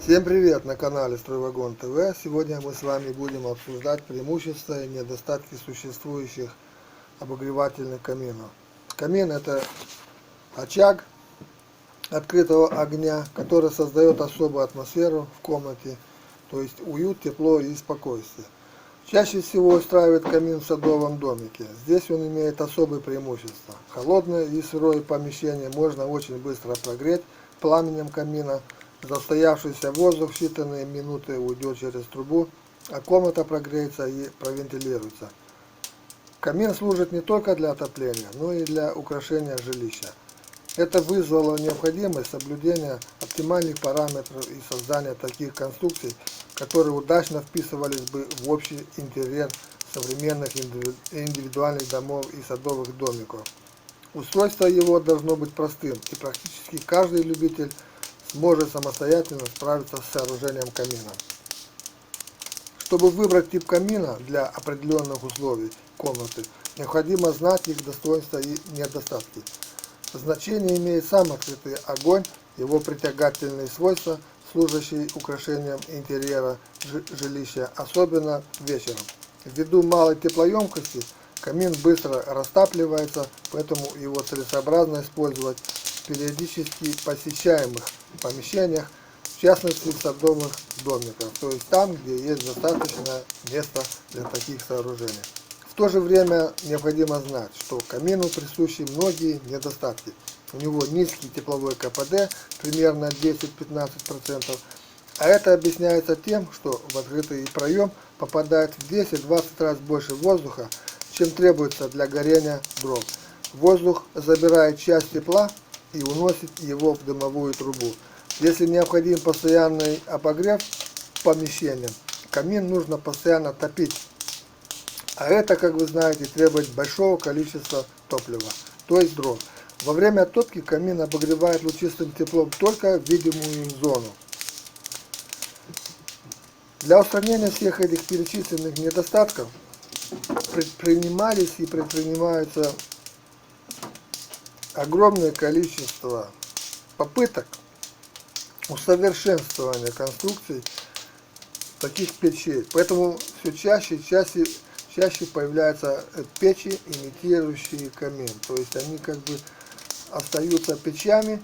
Всем привет на канале Стройвагон ТВ. Сегодня мы с вами будем обсуждать преимущества и недостатки существующих обогревательных каминов. Камин — это очаг открытого огня, который создает особую атмосферу в комнате, то есть уют, тепло и спокойствие. Чаще всего устраивает камин в садовом домике. Здесь он имеет особые преимущества. Холодное и сырое помещение можно очень быстро прогреть пламенем камина. Застоявшийся воздух в считанные минуты уйдет через трубу, а комната прогреется и провентилируется. Камин служит не только для отопления, но и для украшения жилища. Это вызвало необходимость соблюдения оптимальных параметров и создания таких конструкций, которые удачно вписывались бы в общий интерьер современных индивидуальных домов и садовых домиков. Устройство его должно быть простым, и практически каждый любитель сможет самостоятельно справиться с сооружением камина. Чтобы выбрать тип камина для определенных условий комнаты, необходимо знать их достоинства и недостатки. Значение имеет сам открытый огонь, его притягательные свойства, служащие украшением интерьера жилища, особенно вечером. Ввиду малой теплоемкости камин быстро растапливается, поэтому его целесообразно использовать в периодически посещаемых помещениях, в частности в садовых домиках, то есть там, где есть достаточно места для таких сооружений. В то же время необходимо знать, что камину присущи многие недостатки. У него низкий тепловой КПД, примерно 10-15%, а это объясняется тем, что в открытый проем попадает в 10-20 раз больше воздуха, чем требуется для горения дров. Воздух забирает часть тепла и уносит его в дымовую трубу. Если необходим постоянный обогрев помещения, камин нужно постоянно топить. А это, как вы знаете, требует большого количества топлива, то есть дров. Во время топки камин обогревает лучистым теплом только видимую зону. Для устранения всех этих перечисленных недостатков предпринимались и предпринимаются огромное количество попыток усовершенствования конструкций таких печей. Поэтому все чаще и чаще появляются печи, имитирующие камин. То есть они как бы остаются печами,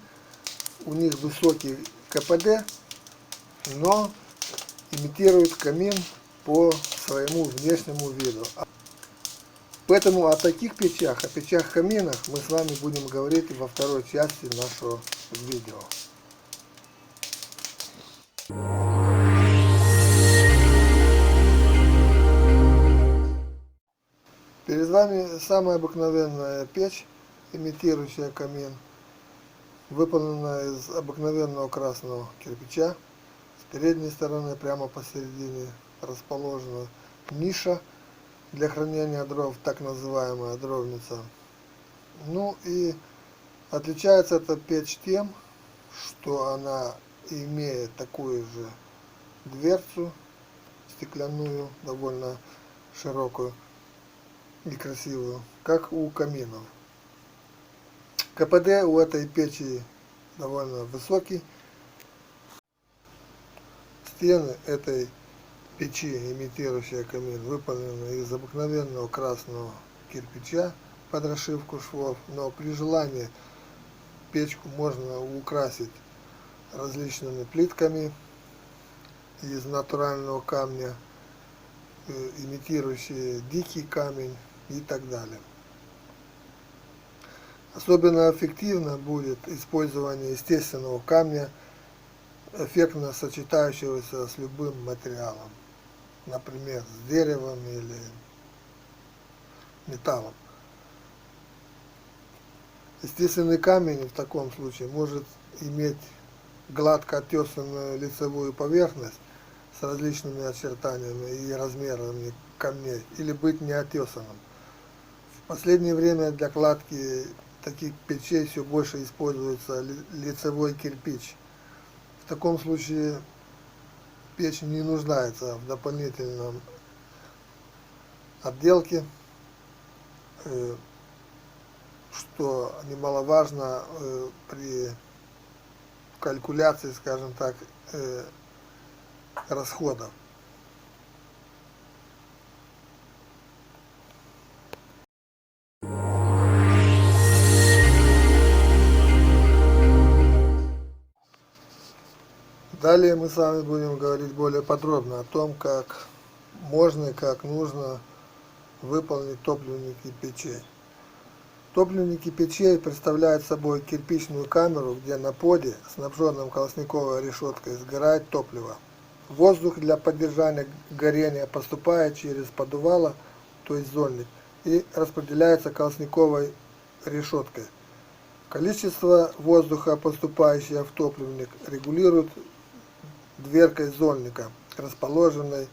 у них высокий КПД, но имитируют камин по своему внешнему виду. Поэтому о таких печах, о печах-каминах мы с вами будем говорить во второй части нашего видео. Перед вами самая обыкновенная печь, имитирующая камин, выполненная из обыкновенного красного кирпича. С передней стороны прямо посередине расположена ниша для хранения дров, так называемая дровница. Ну и отличается эта печь тем, что она имеет такую же дверцу стеклянную, довольно широкую и красивую, как у каминов. КПД у этой печи довольно высокий. Стены этой печи, имитирующая камин, выполнены из обыкновенного красного кирпича под расшивку швов, но при желании печку можно украсить различными плитками из натурального камня, имитирующие дикий камень и так далее. Особенно эффективно будет использование естественного камня, эффектно сочетающегося с любым материалом, например, с деревом или металлом. Естественный камень в таком случае может иметь гладко отесанную лицевую поверхность с различными очертаниями и размерами камней, или быть неотесанным. В последнее время для кладки таких печей все больше используется лицевой кирпич. В таком случае печь не нуждается в дополнительном отделке, что немаловажно при калькуляции, скажем так, расходов. Далее мы с вами будем говорить более подробно о том, как можно и как нужно выполнить топливники печей. Топливники печей представляют собой кирпичную камеру, где на поде, снабженном колосниковой решеткой, сгорает топливо. Воздух для поддержания горения поступает через поддувало, то есть зольник, и распределяется колосниковой решеткой. Количество воздуха, поступающего в топливник, регулирует дверкой зольника, расположенной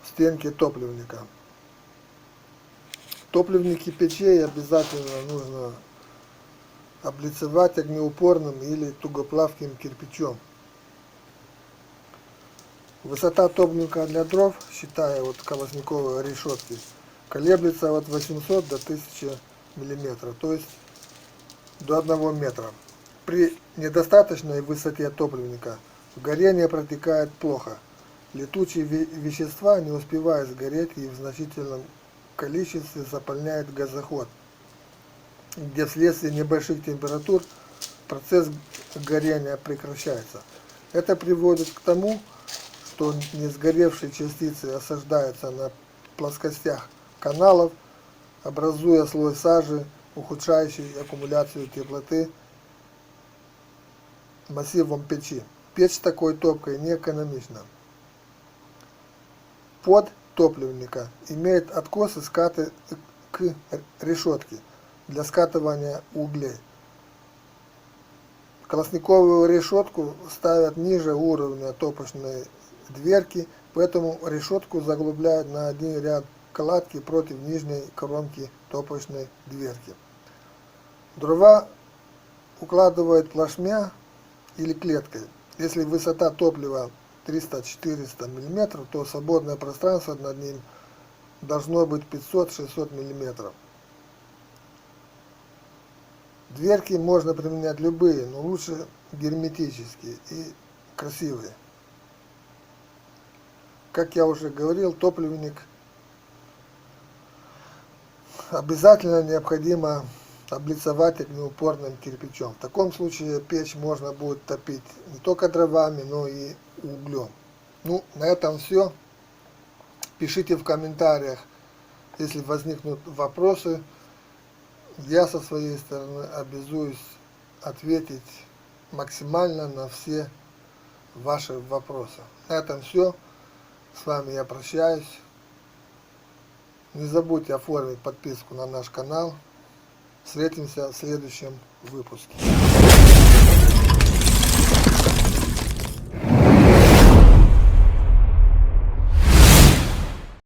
в стенке топливника. Топливники печей обязательно нужно облицевать огнеупорным или тугоплавким кирпичом. Высота топливника для дров, считая от колосниковой решетки, колеблется от 800 до 1000 мм, то есть до 1 метра. При недостаточной высоте топливника горение протекает плохо. Летучие вещества не успевают сгореть и в значительном количестве заполняют газоход, где вследствие небольших температур процесс горения прекращается. Это приводит к тому, что несгоревшие частицы осаждаются на плоскостях каналов, образуя слой сажи, ухудшающий аккумуляцию теплоты массивом печи. Печь такой топкой не экономична. Под топливника имеет откосы скаты к решетке для скатывания углей. Колосниковую решетку ставят ниже уровня топочной дверки, поэтому решетку заглубляют на один ряд кладки против нижней кромки топочной дверки. Дрова укладывают плашмя или клеткой. Если высота топлива 300-400 мм, то свободное пространство над ним должно быть 500-600 мм. Дверки можно применять любые, но лучше герметические и красивые. Как я уже говорил, топливник обязательно необходимо облицевать огнеупорным кирпичом. В таком случае печь можно будет топить не только дровами, но и углем. Ну, на этом все. Пишите в комментариях, если возникнут вопросы. Я со своей стороны обязуюсь ответить максимально на все ваши вопросы. На этом все. С вами я прощаюсь. Не забудьте оформить подписку на наш канал. Встретимся в следующем выпуске.